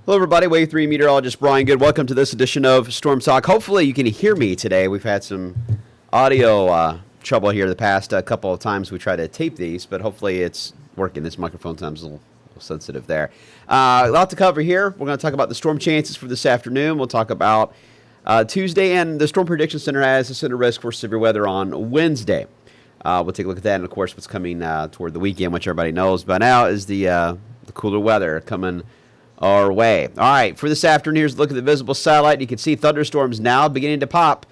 Hello, everybody. Wave 3 meteorologist Brian Good. Welcome to this edition of Storm Talk. Hopefully, you can hear me today. We've had some audio trouble here the past couple of times we tried to tape these, but hopefully it's working. This microphone time's a little sensitive there. A lot to cover here. We're going to talk about the storm chances for this afternoon. We'll talk about Tuesday, and the Storm Prediction Center has a center risk for severe weather on Wednesday. We'll take a look at that, and of course, what's coming toward the weekend, which everybody knows by now, is the cooler weather coming our way. All right, for this afternoon, here's a look at the visible satellite. You can see thunderstorms now beginning to pop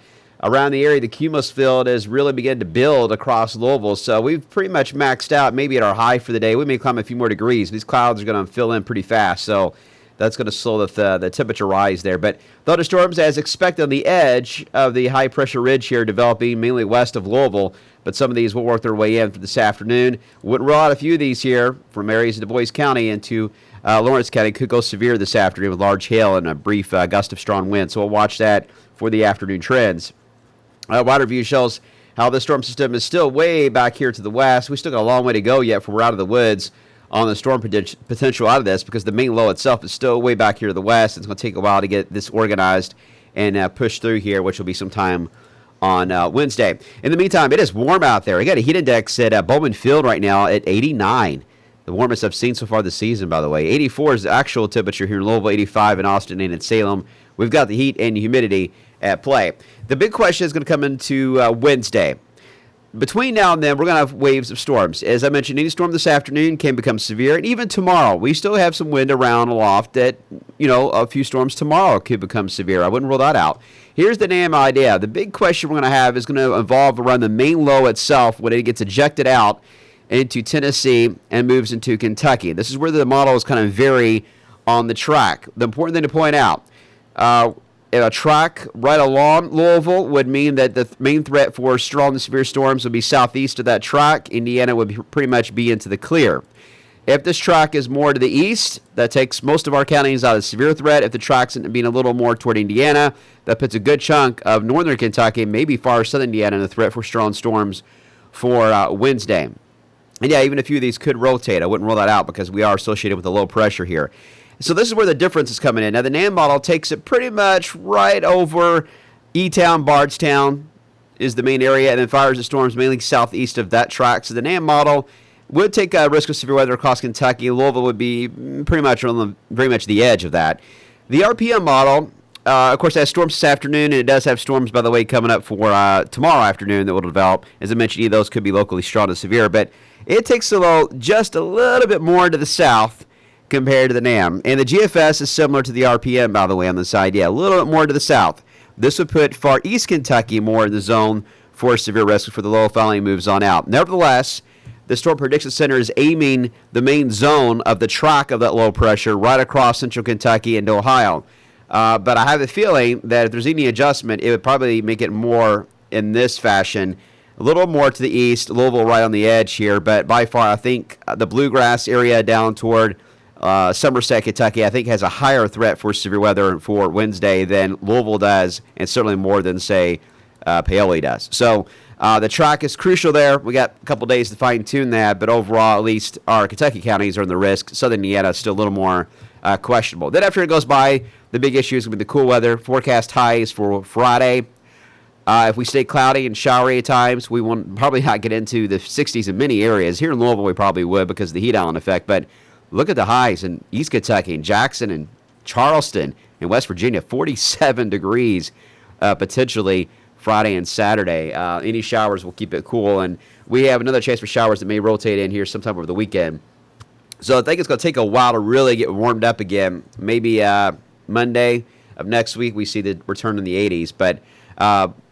around the area. The cumulus field is really beginning to build across Louisville, so we've pretty much maxed out, maybe at our high for the day. We may climb a few more degrees. These clouds are going to fill in pretty fast, so that's going to slow the temperature rise there. But thunderstorms, as expected, on the edge of the high-pressure ridge here, developing mainly west of Louisville, but some of these will work their way in for this afternoon. Wouldn't rule out a few of these here from areas of Du Bois County into Lawrence County. Could go severe this afternoon with large hail and a brief gust of strong wind. So we'll watch that for the afternoon trends. Wider view shows how the storm system is still way back here to the west. We still got a long way to go yet before we're out of the woods on the storm potential out of this, because the main low itself is still way back here to the west. It's going to take a while to get this organized and push through here, which will be sometime on Wednesday. In the meantime, it is warm out there. I got a heat index at Bowman Field right now at 89. The warmest I've seen so far this season, by the way. 84 is the actual temperature here in Louisville, 85 in Austin and in Salem. We've got the heat and humidity at play. The big question is going to come into Wednesday. Between now and then, we're going to have waves of storms. As I mentioned, any storm this afternoon can become severe, and even tomorrow, we still have some wind around aloft that, a few storms tomorrow could become severe. I wouldn't rule that out. Here's the damn idea. The big question we're going to have is going to involve around the main low itself when it gets ejected out into Tennessee and moves into Kentucky. This is where the models kind of vary on the track. The important thing to point out, a track right along Louisville would mean that the main threat for strong to severe storms would be southeast of that track. Indiana would pretty much be into the clear. If this track is more to the east, that takes most of our counties out of severe threat. If the track's being a little more toward Indiana, that puts a good chunk of northern Kentucky, maybe far southern Indiana, in the threat for strong storms for Wednesday. And yeah, even a few of these could rotate. I wouldn't rule that out because we are associated with the low pressure here. So this is where the difference is coming in. Now, the NAM model takes it pretty much right over E-Town, Bardstown is the main area, and then fires the storms mainly southeast of that track. So the NAM model would take a risk of severe weather across Kentucky. Louisville would be pretty much on very much the edge of that. The RPM model, of course, has storms this afternoon, and it does have storms, by the way, coming up for tomorrow afternoon that will develop. As I mentioned, either of those could be locally strong to severe, but it takes the low just a little bit more to the south compared to the NAM. And the GFS is similar to the RPM, by the way, on this side. Yeah, a little bit more to the south. This would put far east Kentucky more in the zone for severe risk for the low finally moves on out. Nevertheless, the Storm Prediction Center is aiming the main zone of the track of that low pressure right across central Kentucky into Ohio. But I have a feeling that if there's any adjustment, it would probably make it more in this fashion. A little more to the east, Louisville right on the edge here, but by far I think the bluegrass area down toward Somerset, Kentucky, I think has a higher threat for severe weather for Wednesday than Louisville does, and certainly more than, say, Paoli does. So the track is crucial there. We got a couple days to fine-tune that, but overall, at least our Kentucky counties are in the risk. Southern Indiana is still a little more questionable. Then after it goes by, the big issue is going to be the cool weather. Forecast highs for Friday. If we stay cloudy and showery at times, we will probably not get into the 60s in many areas. Here in Louisville, we probably would because of the heat island effect, but look at the highs in East Kentucky and Jackson and Charleston and West Virginia, 47 degrees potentially Friday and Saturday. Any showers will keep it cool, and we have another chance for showers that may rotate in here sometime over the weekend. So I think it's going to take a while to really get warmed up again. Maybe Monday of next week we see the return in the 80s, but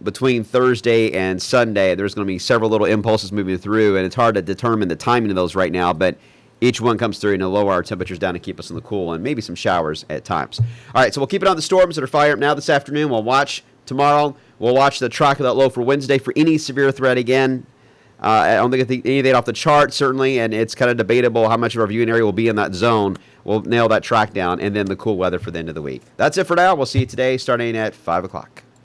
between Thursday and Sunday, there's going to be several little impulses moving through, and it's hard to determine the timing of those right now, but each one comes through and it'll lower our temperatures down and keep us in the cool, and maybe some showers at times. All right, so we'll keep it on the storms that are fired up now this afternoon. We'll watch tomorrow. We'll watch the track of that low for Wednesday for any severe threat again. I don't think anything off the chart, certainly, and it's kind of debatable how much of our viewing area will be in that zone. We'll nail that track down, and then the cool weather for the end of the week. That's it for now. We'll see you today starting at 5 o'clock.